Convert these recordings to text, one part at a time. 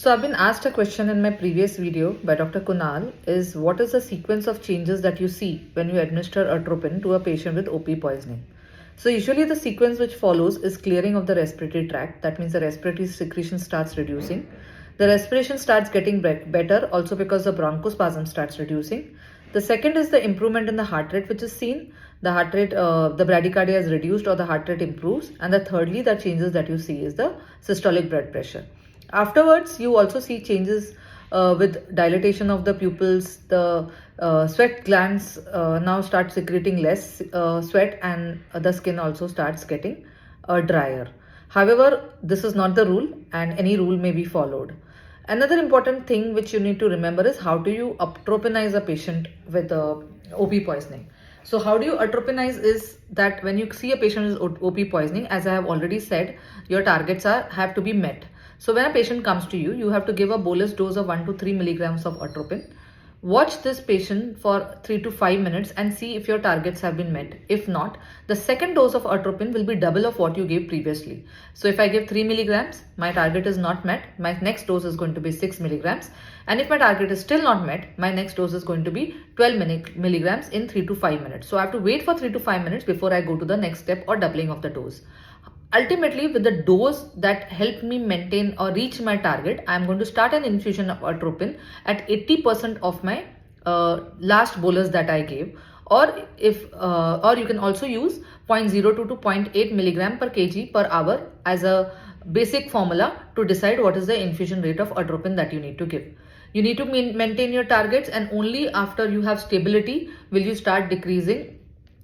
So I've been asked a question in my previous video by Dr. Kunal is what is the sequence of changes that you see when you administer atropine to a patient with OP poisoning? So usually the sequence which follows is clearing of the respiratory tract. That means the respiratory secretion starts reducing. The respiration starts getting better also because the bronchospasm starts reducing. The second is the improvement in the heart rate which is seen. The heart rate, the bradycardia is reduced or the heart rate improves. And the thirdly, the changes that you see is the systolic blood pressure. Afterwards, you also see changes with dilatation of the pupils. The sweat glands now start secreting less sweat, and the skin also starts getting drier. However, this is not the rule, and any rule may be followed. Another important thing which you need to remember is how do you atropinize a patient with OP poisoning. So how do you atropinize is that when you see a patient with OP poisoning, as I have already said, your targets have to be met. So when a patient comes to you, you have to give a bolus dose of 1 to 3 milligrams of atropine. Watch this patient for 3 to 5 minutes and see if your targets have been met. If not, the second dose of atropine will be double of what you gave previously. So if I give 3 milligrams, my target is not met. My next dose is going to be 6 milligrams. And if my target is still not met, my next dose is going to be 12 milligrams in 3 to 5 minutes. So I have to wait for 3 to 5 minutes before I go to the next step or doubling of the dose. Ultimately, with the dose that helped me maintain or reach my target, I am going to start an infusion of atropine at 80% of my last bolus that I gave. Or you can also use 0.02 to 0.8 milligram per kg per hour as a basic formula to decide what is the infusion rate of atropine that you need to give. You need to maintain your targets, and only after you have stability will you start decreasing.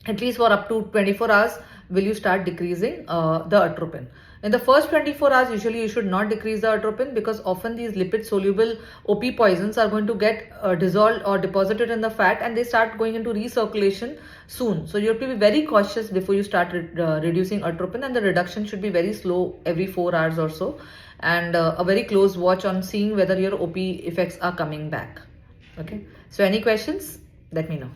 At least for up to 24 hours will you start decreasing the atropine. In the first 24 hours, usually you should not decrease the atropine because often these lipid soluble OP poisons are going to get dissolved or deposited in the fat, and they start going into recirculation soon. So you have to be very cautious before you start reducing atropine, and the reduction should be very slow every 4 hours or so, and a very close watch on seeing whether your OP effects are coming back. Okay. So any questions? Let me know.